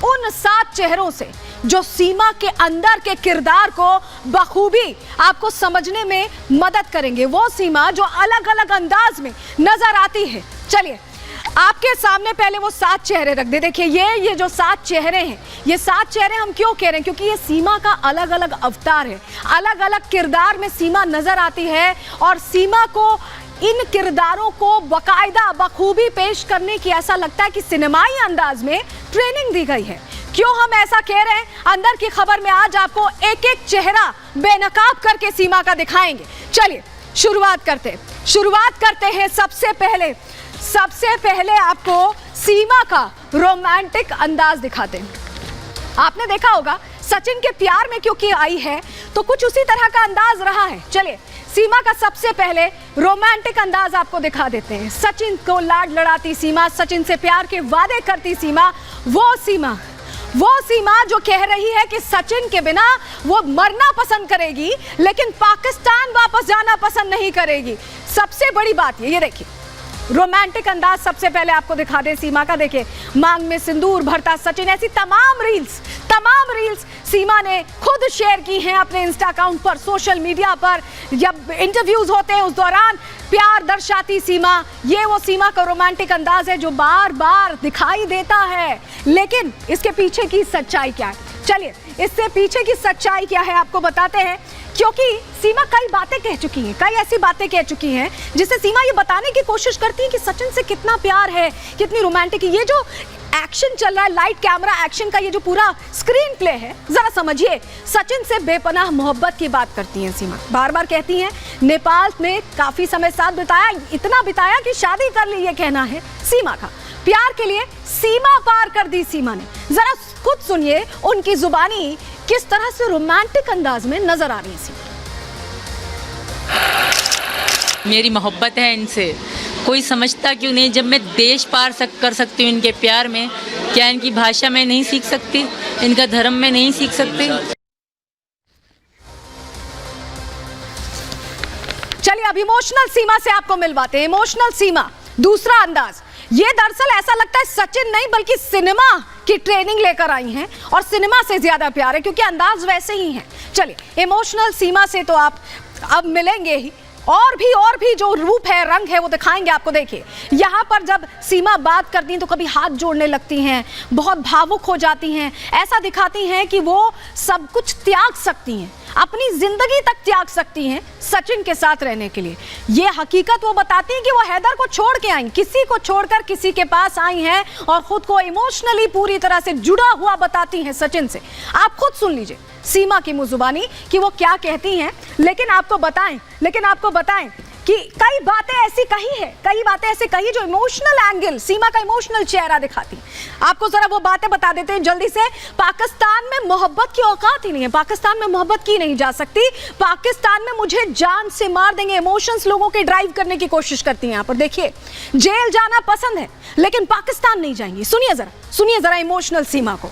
उन 7 चेहरों से जो सीमा के अंदर के किरदार को बखूबी आपको समझने में मदद करेंगे। वो सीमा जो अलग अलग अंदाज में नजर आती है। चलिए आपके सामने पहले वो 7 चेहरे रख दे। देखिए ये जो 7 चेहरे हैं, ये 7 चेहरे हम क्यों कह रहे हैं? क्योंकि ये सीमा का अलग अलग अवतार है, अलग अलग किरदार में सीमा नजर आती है और सीमा को इन किरदारों को बकायदा बखूबी पेश करने की ऐसा लगता है कि सिनेमाई अंदाज में ट्रेनिंग दी गई है। क्यों हम ऐसा कह रहे हैं? अंदर की खबर में आज आपको एक एक चेहरा बेनकाब करके सीमा का दिखाएंगे। चलिए शुरुआत करते हैं। सबसे पहले आपको सीमा का रोमांटिक अंदाज दिखाते हैं। आपने देखा होगा सचिन के प्यार में क्योंकि आई है तो कुछ उसी तरह का अंदाज रहा है। चलिए सीमा का सबसे पहले रोमांटिक अंदाज आपको दिखा देते हैं। सचिन को लाड लड़ाती सीमा, सचिन से प्यार के वादे करती सीमा, वो सीमा जो कह रही है कि सचिन के बिना वो मरना पसंद करेगी लेकिन पाकिस्तान वापस जाना पसंद नहीं करेगी। सबसे बड़ी बात ये देखिए रोमांटिक अंदाज सबसे पहले आपको दिखा दे सीमा का। देखिए मांग में सिंदूर भरता सचिन, ऐसी तमाम रील्स सीमा ने खुद शेयर की हैं अपने इंस्टा अकाउंट पर, सोशल मीडिया पर। जब इंटरव्यूज होते हैं उस दौरान प्यार दर्शाती सीमा, ये वो सीमा का रोमांटिक अंदाज है जो बार बार दिखाई देता है। लेकिन इसके पीछे की सच्चाई क्या है? चलिए इससे पीछे की सच्चाई क्या है आपको बताते हैं। क्योंकि सीमा कई बातें कह चुकी हैं, कई ऐसी बातें कह चुकी हैं जिससे सीमा ये बताने की कोशिश करती है कि सचिन से कितना प्यार है, कितनी रोमांटिक है। ये जो एक्शन चल रहा है, लाइट कैमरा एक्शन का ये जो पूरा स्क्रीन प्ले है, जरा समझिए। सचिन से बेपनाह मोहब्बत की बात करती हैं सीमा, बार बार कहती हैं नेपाल में काफी समय साथ बिताया, इतना बिताया कि शादी कर ली, ये कहना है सीमा का। प्यार के लिए सीमा पार कर दी सीमा ने। जरा खुद सुनिए उनकी जुबानी किस तरह से रोमांटिक अंदाज में नजर आ रही है सीमा। मेरी मोहब्बत है इनसे, कोई समझता क्यों नहीं? जब मैं देश पार कर सकती हूँ इनके प्यार में, क्या इनकी भाषा में नहीं सीख सकती? इनका धर्म में नहीं सीख सकती? चलिए अब इमोशनल सीमा से आपको मिलवाते हैं। इमोशनल सीमा, दूसरा अंदाज। ये दरअसल ऐसा लगता है सचिन नहीं बल्कि सिनेमा की ट्रेनिंग लेकर आई हैं और सिनेमा से ज्यादा प्यार है क्योंकि अंदाज वैसे ही है। चलिए इमोशनल सीमा से तो आप अब मिलेंगे ही, और भी जो रूप है, रंग है, वो दिखाएंगे आपको। देखिए यहाँ पर जब सीमा बात करती हैं तो कभी हाथ जोड़ने लगती हैं, बहुत भावुक हो जाती हैं, ऐसा दिखाती हैं कि वो सब कुछ त्याग सकती हैं, अपनी जिंदगी तक त्याग सकती हैं सचिन के साथ रहने के लिए। ये हकीकत वो बताती हैं कि वो हैदर को छोड़ के आई, किसी को छोड़कर किसी के पास आई हैं और खुद को इमोशनली पूरी तरह से जुड़ा हुआ बताती हैं सचिन से। आप खुद सुन लीजिए सीमा की मुजुबानी कि वो क्या कहती हैं। लेकिन आपको बताएं कि कई बातें ऐसी कही जो इमोशनल एंगल, सीमा का इमोशनल चेहरा दिखाती। आपको जरा वो बातें बता देते हैं जल्दी से। पाकिस्तान में मोहब्बत की औकात ही नहीं है, पाकिस्तान में मोहब्बत की नहीं जा सकती, पाकिस्तान में मुझे जान से मार देंगे। इमोशंस लोगों के ड्राइव करने की कोशिश करती हैं यहाँ पर। देखिए जेल जाना पसंद है लेकिन पाकिस्तान नहीं जाएंगी। सुनिए जरा इमोशनल सीमा को।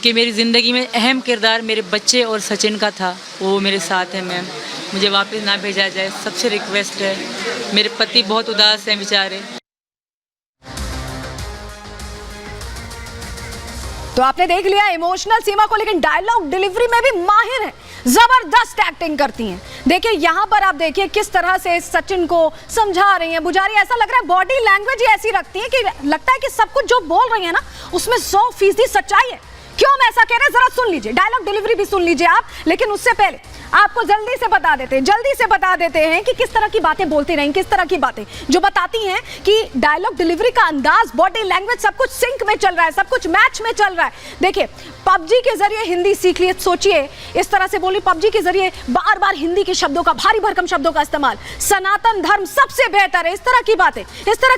कि मेरी ज़िंदगी में अहम किरदार मेरे बच्चे और सचिन का था, वो मेरे साथ है मैम, मुझे वापस ना भेजा जाए, सबसे रिक्वेस्ट है। मेरे पति बहुत उदास हैं बेचारे। तो आपने देख लिया इमोशनल सीमा को, लेकिन डायलॉग डिलीवरी में भी माहिर है, जबरदस्त एक्टिंग करती हैं। देखिए यहाँ पर आप देखिए किस तरह से सचिन को समझा रही हैं, बुझा रही है। ऐसा लग रहा है बॉडी लैंग्वेज ही ऐसी रखती है कि लगता है कि सब कुछ जो बोल रही है ना उसमें 100% सच्चाई है। क्यों हम ऐसा कह रहे हैं जरा सुन लीजिए, डायलॉग डिलीवरी भी सुन लीजिए आप। लेकिन उससे पहले आपको जल्दी से बता देते हैं कि किस तरह की बातें बोलती रहीं, किस तरह की बातें जो बताती हैं कि डायलॉग डिलीवरी का अंदाज, बॉडी लैंग्वेज सब कुछ सिंक में चल रहा है, सब कुछ मैच में चल रहा है। देखिए पबजी के जरिए हिंदी सीख लिए, सोचिए इस तरह से बोली, पबजी के जरिए बार बार हिंदी के शब्दों का, भारी भरकम शब्दों का इस्तेमाल, सनातन धर्म सबसे बेहतर है, इस तरह की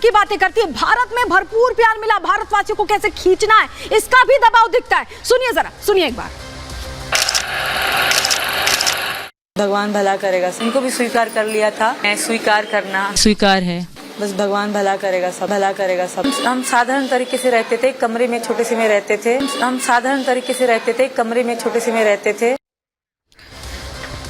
बातें करती है। भारत में भरपूर प्यार मिला, भारतवासियों को कैसे खींचना है इसका भी दबाव दिखता है। सुनिए एक बार। भगवान भला करेगा, इनको भी स्वीकार कर लिया था, मैं स्वीकार करना स्वीकार है। बस भगवान भला करेगा सब, भला करेगा सब। हम साधारण तरीके से रहते थे, कमरे में छोटे से में रहते थे।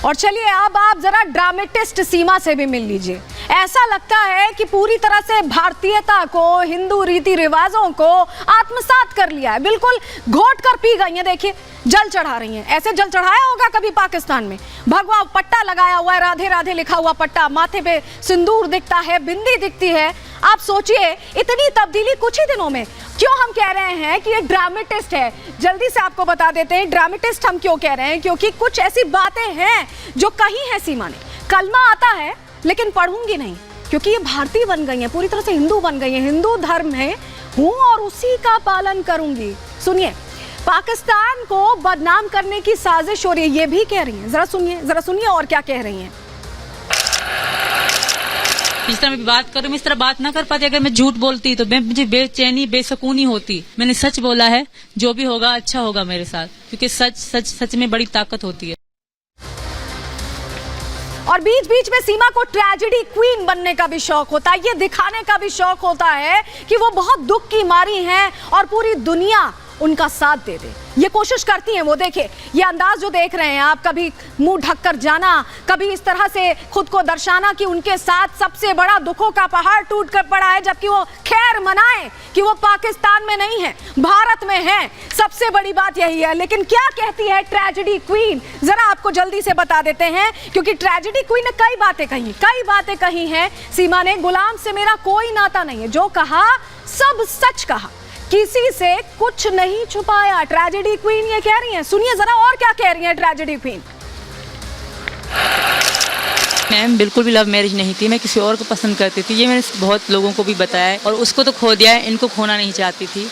और चलिए अब आप जरा ड्रामेटिस्ट सीमा से भी मिल लीजिए। ऐसा लगता है कि पूरी तरह से भारतीयता को, हिंदू रीति रिवाजों को आत्मसात कर लिया है, बिल्कुल घोट कर पी गई हैं। देखिए जल चढ़ा रही हैं, ऐसे जल चढ़ाया होगा कभी पाकिस्तान में? भगवा पट्टा लगाया हुआ है, राधे राधे लिखा हुआ पट्टा, माथे पे सिंदूर दिखता है, बिंदी दिखती है। आप सोचिए इतनी तब्दीली कुछ ही दिनों में। क्यों हम कह रहे हैं कि ये ड्रामेटिस्ट है, जल्दी से आपको बता देते हैं ड्रामेटिस्ट हम क्यों कह रहे हैं, क्योंकि कुछ ऐसी बातें हैं जो कही है सीमा ने। कलमा आता है लेकिन पढ़ूंगी नहीं, क्योंकि ये भारतीय बन गई है, पूरी तरह से हिंदू बन गई है, हिंदू धर्म में हूं और उसी का पालन करूंगी। सुनिए, पाकिस्तान को बदनाम करने की साजिश हो रही है, ये भी कह रही हैं। जरा सुनिए और क्या कह रही हैं। इस तरह मैं बात करूं, मैं इस तरह बात ना कर पाती। अगर मैं झूठ बोलती तो मुझे बेचैनी, बेसुकूनी होती। मैंने सच बोला है, जो भी होगा अच्छा होगा मेरे साथ, क्योंकि सच में बड़ी ताकत होती है। और बीच बीच में सीमा को ट्रेजेडी क्वीन बनने का भी शौक होता है, ये दिखाने का भी शौक होता है कि वो बहुत दुख की मारी हैं और पूरी दुनिया उनका साथ दे दे, ये कोशिश करती हैं वो। देखिए ये अंदाज जो देख रहे हैं आप, कभी मुंह ढककर जाना, कभी इस तरह से खुद को दर्शाना कि उनके साथ सबसे बड़ा दुखों का पहाड़ टूट कर पड़ा है, जबकि वो खैर मनाएं कि वो पाकिस्तान में नहीं है, भारत में है। सबसे बड़ी बात यही है। लेकिन क्या कहती है ट्रेजेडी क्वीन, जरा आपको जल्दी से बता देते हैं, क्योंकि ट्रेजेडी क्वीन ने कई बातें कही हैं सीमा ने। गुलाम से मेरा कोई नाता नहीं है, जो कहा सब सच कहा, किसी से कुछ नहीं छुपाया। ट्रेजेडी क्वीन ये कह रही हैं। सुनिए जरा और क्या कह रही हैं ट्रेजेडी क्वीन। मैम बिल्कुल भी लव मैरिज नहीं थी, मैं किसी और को पसंद करती थी, ये मैंने बहुत लोगों को भी बताया है, और उसको तो खो दिया है, इनको खोना नहीं चाहती थी।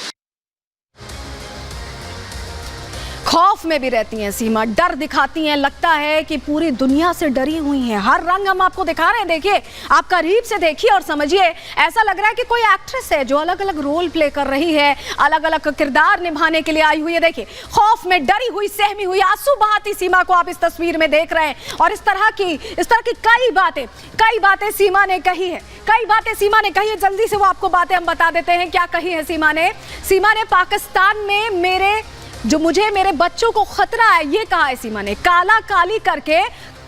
खौफ में भी रहती हैं सीमा, डर दिखाती हैं, लगता है कि पूरी दुनिया से डरी हुई हैं। हर रंग हम आपको दिखा रहे हैं, देखिए आप करीब से देखिए और समझिए। ऐसा लग रहा है कि कोई एक्ट्रेस है जो अलग अलग रोल प्ले कर रही है, अलग अलग किरदार निभाने के लिए आई हुई है। देखिए खौफ में डरी हुई, सहमी हुई, आंसू बहाती सीमा को आप इस तस्वीर में देख रहे हैं। और इस तरह की कई बातें सीमा ने कही है, जल्दी से वो आपको बातें हम बता देते हैं क्या कही है सीमा ने। पाकिस्तान में मुझे मेरे बच्चों को खतरा है, ये कहा है सीमा ने। काला काली करके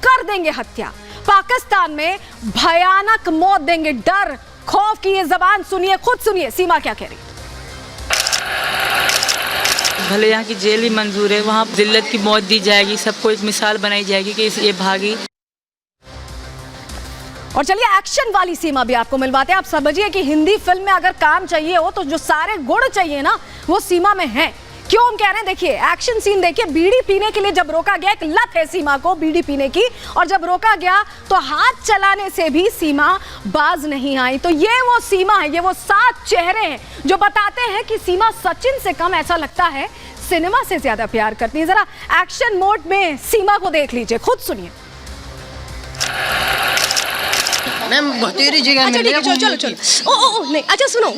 कर देंगे हत्या, पाकिस्तान में भयानक मौत देंगे, डर खौफ की ये जबान सुनिए, खुद सुनिए सीमा क्या कह रही। भले यहाँ की जेल ही मंजूर है, वहाँ जिल्लत की मौत दी जाएगी, सबको एक मिसाल बनाई जाएगी कि ये भागी। और चलिए एक्शन वाली सीमा भी आपको मिलवाते हैं। आप समझिए कि हिंदी फिल्म में अगर काम चाहिए हो तो जो सारे गुण चाहिए ना वो सीमा में है। क्यों हम कह रहे हैं, देखिए एक्शन सीन देखिए। बीड़ी पीने के लिए जब रोका गया, एक लत है सीमा को बीड़ी पीने की, और जब रोका गया तो हाथ चलाने से भी सीमा बाज नहीं आई। तो ये वो सीमा है, ये वो 7 चेहरे हैं जो बताते हैं कि सीमा सचिन से कम, ऐसा लगता है सिनेमा से ज्यादा प्यार करती है। जरा एक्शन मोड में सीमा को देख लीजिए, खुद सुनिए। मैम बतेरी जगह मिल गया। चलो ओ नहीं, अच्छा सुनो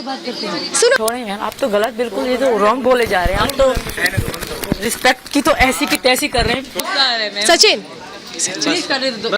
छोड़े यार, आप तो गलत, बिल्कुल ये तो रॉन्ग बोले जा रहे हैं। आप तो रिस्पेक्ट की तो ऐसी की तैसी कर रहे हैं। सचिन प्लीज कर दे दो।